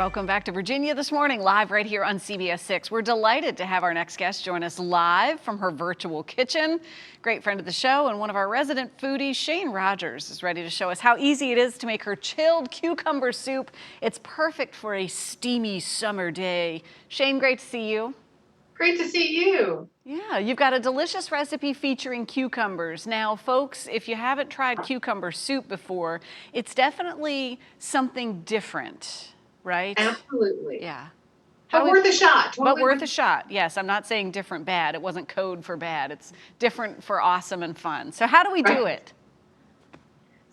Welcome back to Virginia This Morning, live right here on CBS 6. We're delighted to have our next guest join us live from her virtual kitchen. Great friend of the show and one of our resident foodies, Shayne Rogers, is ready to show us how easy it is to make her chilled cucumber soup. It's perfect for a steamy summer day. Shayne, great to see you. Great to see you. Yeah, you've got a delicious recipe featuring cucumbers. Now, folks, if you haven't tried cucumber soup before, it's definitely something different, right? Absolutely. Yeah. But worth a shot. But worth a shot. Yes, I'm not saying different bad. It wasn't code for bad. It's different for awesome and fun. So how do we do it?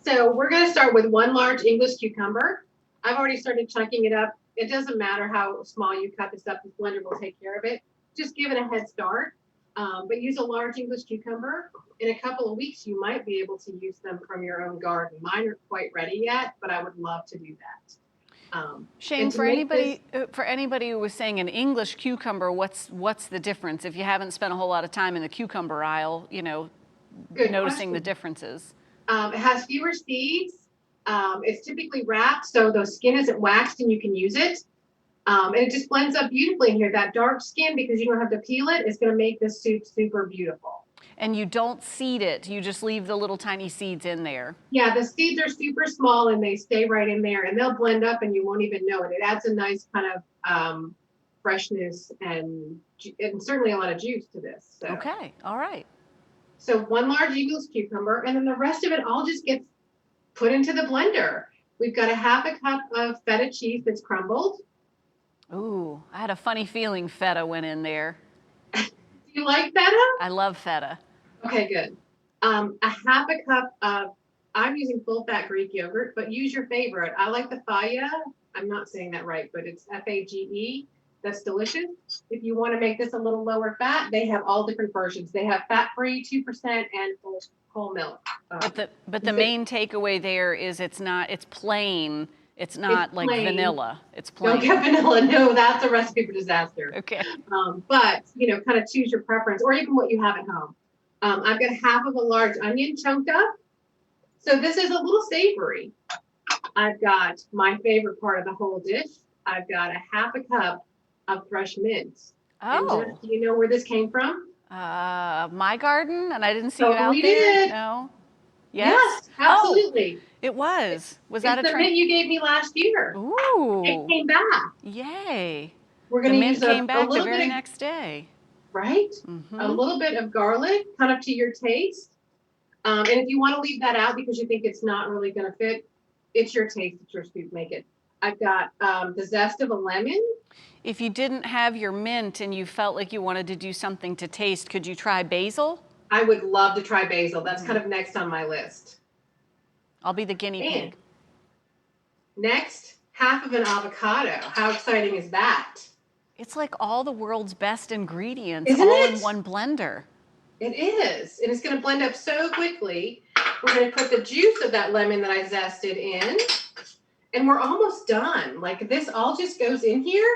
So we're going to start with 1 large English cucumber. I've already started chunking it up. It doesn't matter how small you cut this up. This blender will take care of it. Just give it a head start. But use a large English cucumber. In a couple of weeks, you might be able to use them from your own garden. Mine aren't quite ready yet, but I would love to do that. Shayne, for anybody who was saying an English cucumber, what's the difference? If you haven't spent a whole lot of time in the cucumber aisle, you know, noticing the differences. It has fewer seeds. It's typically wrapped, so the skin isn't waxed and you can use it. And it just blends up beautifully in here. That dark skin, because you don't have to peel it, is going to make this soup super beautiful. And you don't seed it. You just leave the little tiny seeds in there. Yeah, the seeds are super small and they stay right in there and they'll blend up and you won't even know it. It adds a nice kind of freshness and certainly a lot of juice to this. So. Okay, all right. So 1 large English cucumber, and then the rest of it all just gets put into the blender. We've got a ½ cup of feta cheese that's crumbled. Ooh, I had a funny feeling feta went in there. Do you like feta? I love feta. Okay, good. A ½ cup of, I'm using full fat Greek yogurt, but use your favorite. I like the Fage. I'm not saying that right, but it's Fage. That's delicious. If you want to make this a little lower fat, they have all different versions. They have fat-free, 2%, and whole milk. But the main takeaway there is it's plain. It's not like vanilla. It's plain. Don't get vanilla. No, that's a recipe for disaster. Okay. But, you know, kind of choose your preference or even what you have at home. I've got ½ of a large onion chunked up. So this is a little savory. I've got my favorite part of the whole dish. I've got a ½ cup of fresh mint. Oh. And do you know where this came from? My garden, and I didn't see you out we there. Did. No. Yes, absolutely. Oh, it was. Was that it's a the mint you gave me last year? Ooh. It came back. Yay. We're going to use came back a little the bit very of, next day. Right? Mm-hmm. A little bit of garlic, kind of to your taste. And if you want to leave that out because you think it's not really going to fit, it's your taste. It's your soup. Make it. I've got the zest of a lemon. If you didn't have your mint and you felt like you wanted to do something to taste, could you try basil? I would love to try basil. That's kind of next on my list. I'll be the guinea pig. Next, ½ of an avocado. How exciting is that? It's like all the world's best ingredients in one blender. It is. And it's going to blend up so quickly. We're going to put the juice of that lemon that I zested in. And we're almost done. Like this all just goes in here.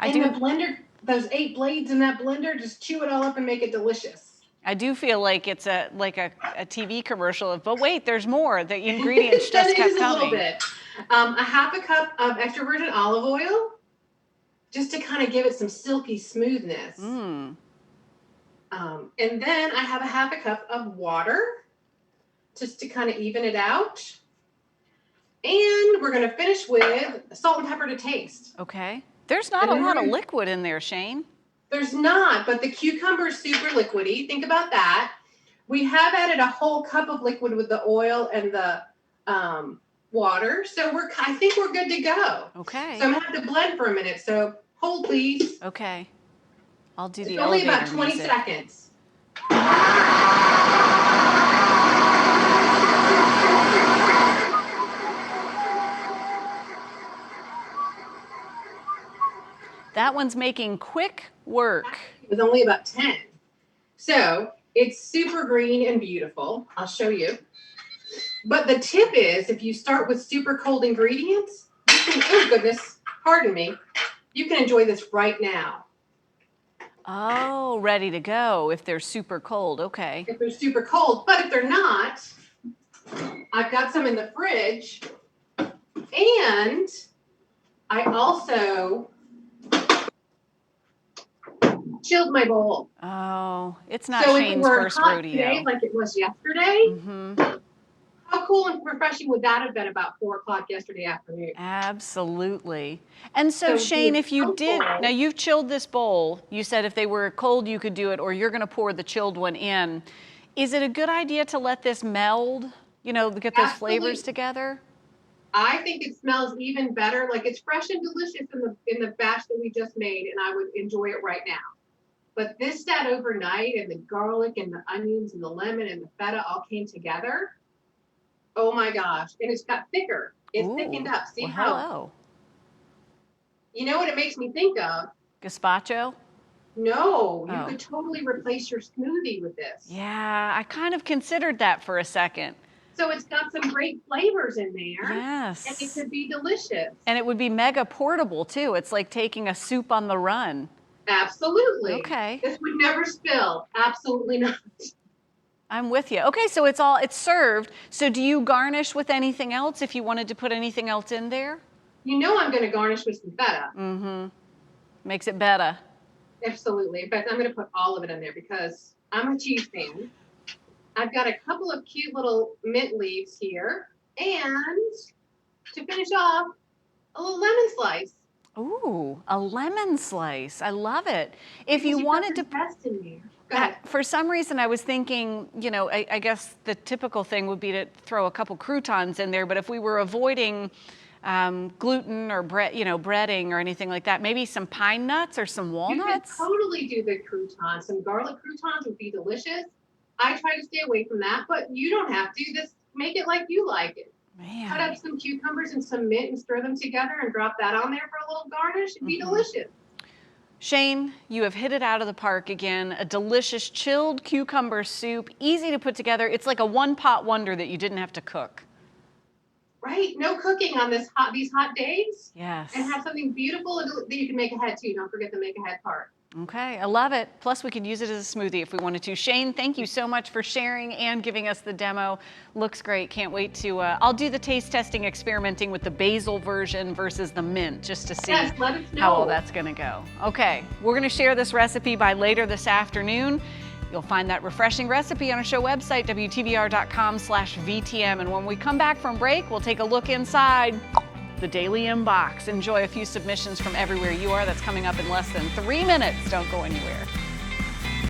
The blender, those 8 blades in that blender, just chew it all up and make it delicious. I do feel like it's a TV commercial. But wait, there's more. The ingredients just kept coming. A little bit. A ½ cup of extra virgin olive oil, just to kind of give it some silky smoothness. And then I have a ½ cup of water, just to kind of even it out. And we're going to finish with salt and pepper to taste. Okay. There's not a lot of liquid in there, Shayne. There's not, but the cucumber is super liquidy. Think about that. We have added a whole cup of liquid with the oil and the water, so I think we're good to go. Okay. So I'm gonna have to blend for a minute. So hold, please. Okay. I'll do the only about 20 music. seconds. That one's making quick work. It was only about 10. So it's super green and beautiful. I'll show you. But the tip is, if you start with super cold ingredients, you can, oh goodness, pardon me, you can enjoy this right now. Oh, ready to go if they're super cold. Okay. If they're super cold, but if they're not, I've got some in the fridge. And I also chilled my bowl. Oh, it's not So if it Shayne's were first hot rodeo. today, like it was yesterday, Mm-hmm. how cool and refreshing would that have been about 4 o'clock yesterday afternoon? Absolutely. And so, So Shayne, the if you chilled did, bowl- now you've chilled this bowl. You said if they were cold, you could do it, or you're going to pour the chilled one in. Is it a good idea to let this meld, you know, get those flavors Absolutely. together? I think it smells even better. Like it's fresh and delicious in the batch that we just made, and I would enjoy it right now. But this sat overnight, and the garlic and the onions and the lemon and the feta all came together. Oh my gosh. And it's got thicker. It's thickened Ooh, up. See well, how, hello. you know what it makes me think of? Gazpacho? No, you Oh. could totally replace your smoothie with this. Yeah, I kind of considered that for a second. So it's got some great flavors in there. Yes. And it could be delicious. And it would be mega portable too. It's like taking a soup on the run. Absolutely. Okay. This would never spill. Absolutely not. I'm with you. Okay, so it's served. So do you garnish with anything else if you wanted to put anything else in there? You know I'm going to garnish with some feta. Mm-hmm. Makes it better. Absolutely. In fact, I'm going to put all of it in there because I'm a cheese fan. I've got a couple of cute little mint leaves here. And to finish off, a little lemon slice. Ooh, a lemon slice. I love it. If Because you you've wanted got to, some zest in there. Go ahead. for some reason I was thinking, you know, I guess the typical thing would be to throw a couple croutons in there, but if we were avoiding gluten or bread, you know, breading or anything like that, maybe some pine nuts or some You could walnuts. totally do the croutons. Some garlic croutons would be delicious. I try to stay away from that, but you don't have to. Just make it like you like it. Cut Man. up some cucumbers and some mint and stir them together and drop that on there for a little garnish. It'd be delicious. Shayne, you have hit it out of the park again. A delicious chilled cucumber soup, easy to put together. It's like a one-pot wonder that you didn't have to cook. Right? No cooking on these hot days. Yes. And have something beautiful that you can make ahead too. Don't forget the make ahead part. Okay, I love it. Plus, we could use it as a smoothie if we wanted to. Shayne, thank you so much for sharing and giving us the demo. Looks great. Can't wait to, I'll do the taste testing experimenting with the basil version versus the mint just to see Yes, let us know. how all that's going to go. Okay, we're going to share this recipe by later this afternoon. You'll find that refreshing recipe on our show website, WTVR.com/VTM. And when we come back from break, we'll take a look inside the daily inbox. Enjoy a few submissions from everywhere you are. That's coming up in less than 3 minutes. Don't go anywhere.